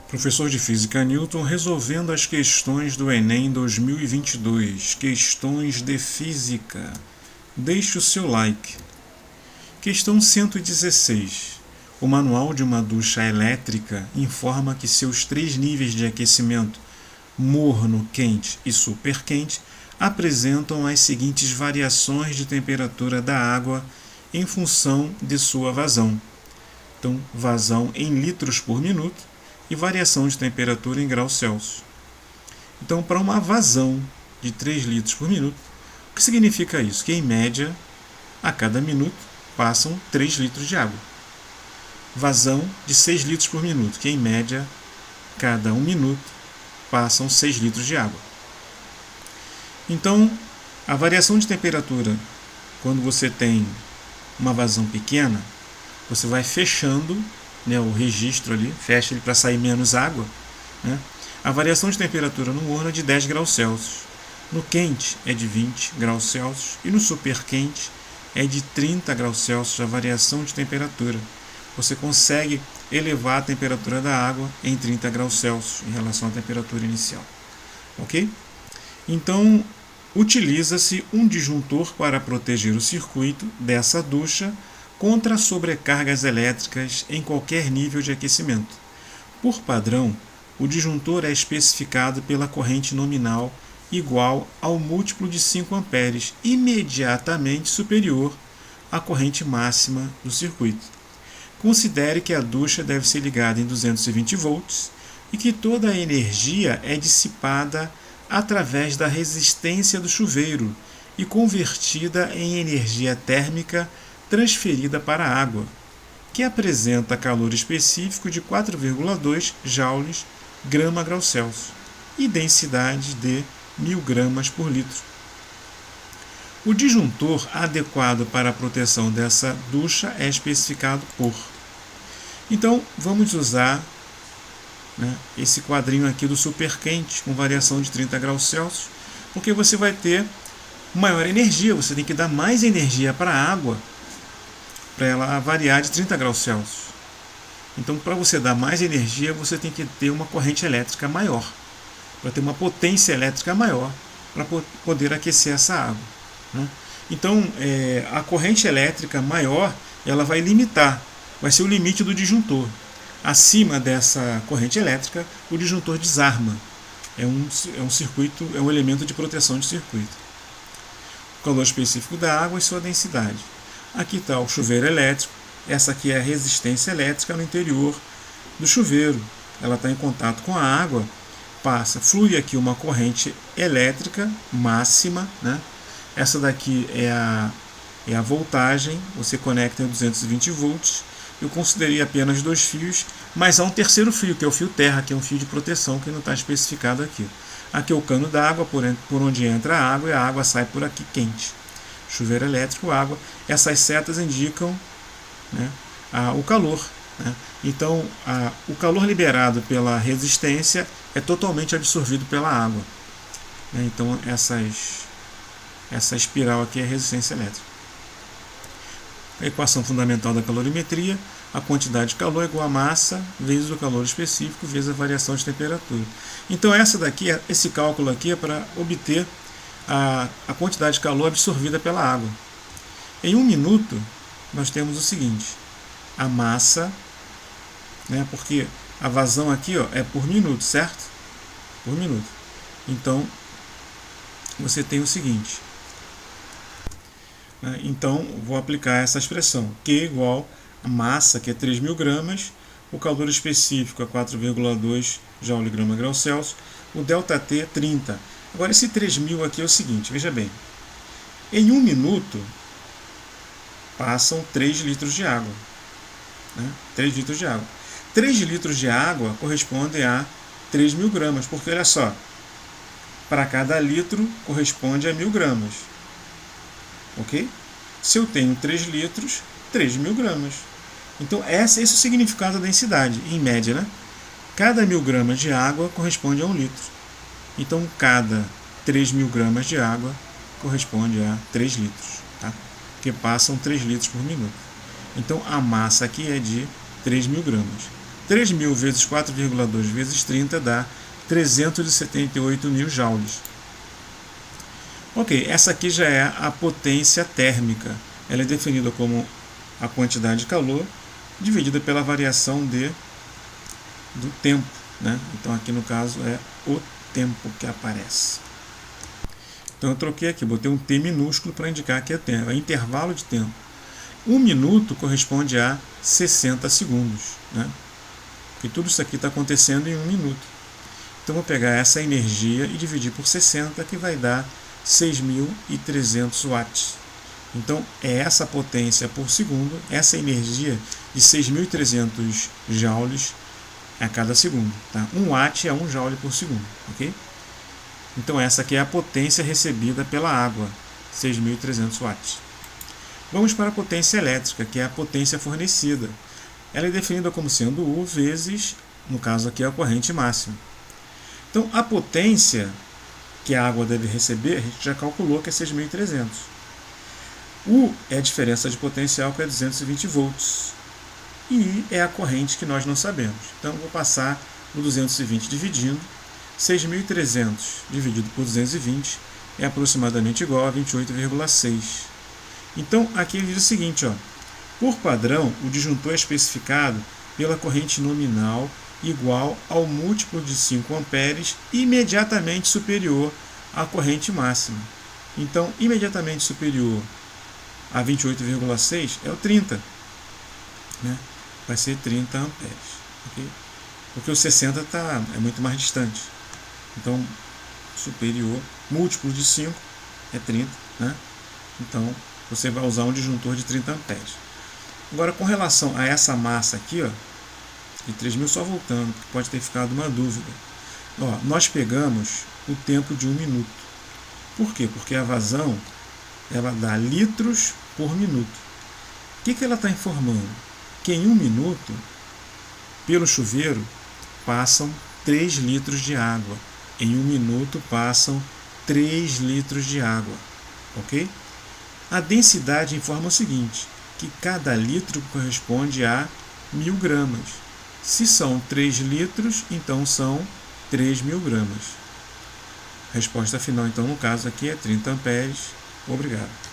Professor de Física Newton resolvendo as questões do Enem 2022. Questões de Física. Deixe o seu like. Questão 116. O manual de uma ducha elétrica informa que seus 3 níveis de aquecimento, morno, quente e superquente, apresentam as seguintes variações de temperatura da água em função de sua vazão. Então, vazão em litros por minuto e variação de temperatura em graus Celsius. Então, para uma vazão de 3 litros por minuto, o que significa isso? Que, em média, a cada minuto passam 3 litros de água. Vazão de 6 litros por minuto, que, em média, cada 1 minuto passam 6 litros de água. Então, a variação de temperatura, quando você tem uma vazão pequena, você vai fechando, né, o registro ali, fecha ele para sair menos água. Né? A variação de temperatura no morno é de 10 graus Celsius. No quente é de 20 graus Celsius e no superquente é de 30 graus Celsius a variação de temperatura. Você consegue elevar a temperatura da água em 30 graus Celsius em relação à temperatura inicial. Ok? Então, utiliza-se um disjuntor para proteger o circuito dessa ducha contra sobrecargas elétricas em qualquer nível de aquecimento. Por padrão, o disjuntor é especificado pela corrente nominal igual ao múltiplo de 5 amperes, imediatamente superior à corrente máxima do circuito. Considere que a ducha deve ser ligada em 220 volts e que toda a energia é dissipada através da resistência do chuveiro e convertida em energia térmica transferida para a água, que apresenta calor específico de 4,2 joules grama-grau Celsius e densidade de 1000 gramas por litro. O disjuntor adequado para a proteção dessa ducha é especificado por. Então, vamos usar, né, esse quadrinho aqui do superquente com variação de 30 graus Celsius, porque você vai ter maior energia, você tem que dar mais energia para a água para ela variar de 30 graus Celsius. Então, para você dar mais energia, você tem que ter uma corrente elétrica maior, para ter uma potência elétrica maior, para poder aquecer essa água. Né? Então, a corrente elétrica maior, ela vai limitar, vai ser o limite do disjuntor. Acima dessa corrente elétrica, o disjuntor desarma. É um circuito, é um elemento de proteção de circuito. O calor específico da água e sua densidade. Aqui está o chuveiro elétrico. Essa aqui é a resistência elétrica no interior do chuveiro. Ela está em contato com a água, flui aqui uma corrente elétrica máxima. Né? Essa daqui é a voltagem, você conecta em 220 volts. Eu considerei apenas 2 fios, mas há um terceiro fio, que é o fio terra, que é um fio de proteção que não está especificado aqui. Aqui é o cano d'água, por onde entra a água, e a água sai por aqui quente. Chuveiro elétrico, água. Essas setas indicam, né, o calor. Né? Então, o calor liberado pela resistência é totalmente absorvido pela água. Né? Então, essa espiral aqui é a resistência elétrica. A equação fundamental da calorimetria: a quantidade de calor é igual a massa vezes o calor específico vezes a variação de temperatura. Então, esse cálculo aqui é para obter a quantidade de calor absorvida pela água. Em 1 minuto, nós temos o seguinte: a massa, né, porque a vazão aqui, é por minuto, certo? Por minuto. Então, você tem o seguinte. Então, vou aplicar essa expressão, Q igual a massa, que é 3.000 gramas, o calor específico é 4,2 joule grama-grau Celsius, o ΔT é 30. Agora, esse 3.000 aqui é o seguinte, veja bem, em 1 minuto passam 3 litros de água. Né? 3 litros de água. 3 litros de água correspondem a 3.000 gramas, porque olha só, para cada litro corresponde a 1.000 gramas. Ok? Se eu tenho 3 litros, 3.000 gramas. Então, esse é o significado da densidade, em média. Né? Cada 1.000 gramas de água corresponde a 1 litro. Então, cada 3.000 gramas de água corresponde a 3 litros. Tá? Porque passam 3 litros por minuto. Então, a massa aqui é de 3.000 gramas. 3.000 vezes 4,2 vezes 30 dá 378 mil joules. Ok, essa aqui já é a potência térmica. Ela é definida como a quantidade de calor dividida pela variação do tempo, né? Então aqui no caso é o tempo que aparece. Então eu troquei aqui, botei um T minúsculo para indicar que é tempo, é intervalo de tempo. 1 minuto corresponde a 60 segundos, né? Porque tudo isso aqui está acontecendo em 1 minuto. Então vou pegar essa energia e dividir por 60, que vai dar 6.300 watts. Então é essa potência por segundo, essa energia de 6.300 joules a cada segundo. Tá? 1 watt é 1 joule por segundo. Okay? Então essa aqui é a potência recebida pela água, 6.300 watts. Vamos para a potência elétrica, que é a potência fornecida. Ela é definida como sendo U vezes, no caso aqui, a corrente máxima. Então a potência que a água deve receber, a gente já calculou que é 6.300. U é a diferença de potencial, que é 220 volts. E I é a corrente que nós não sabemos. Então eu vou passar o 220 dividindo. 6.300 dividido por 220 é aproximadamente igual a 28,6. Então aqui ele diz o seguinte, ó, por padrão, o disjuntor é especificado pela corrente nominal igual ao múltiplo de 5 amperes imediatamente superior à corrente máxima. Então, imediatamente superior a 28,6 é o 30. Né? Vai ser 30 amperes. Okay? Porque o 60 é muito mais distante. Então, superior, múltiplo de 5 é 30. Né? Então, você vai usar um disjuntor de 30 amperes. Agora, com relação a essa massa aqui, ó, de 3.000, só voltando, porque pode ter ficado uma dúvida. Ó, nós pegamos o tempo de 1 minuto. Por quê? Porque a vazão ela dá litros por minuto. O que ela está informando? Que em 1 minuto, pelo chuveiro, passam 3 litros de água. Em 1 minuto passam 3 litros de água. Ok? A densidade informa o seguinte, que cada litro corresponde a 1.000 gramas. Se são 3 litros, então são 3.000 gramas. Resposta final, então, no caso aqui é 30 amperes. Obrigado.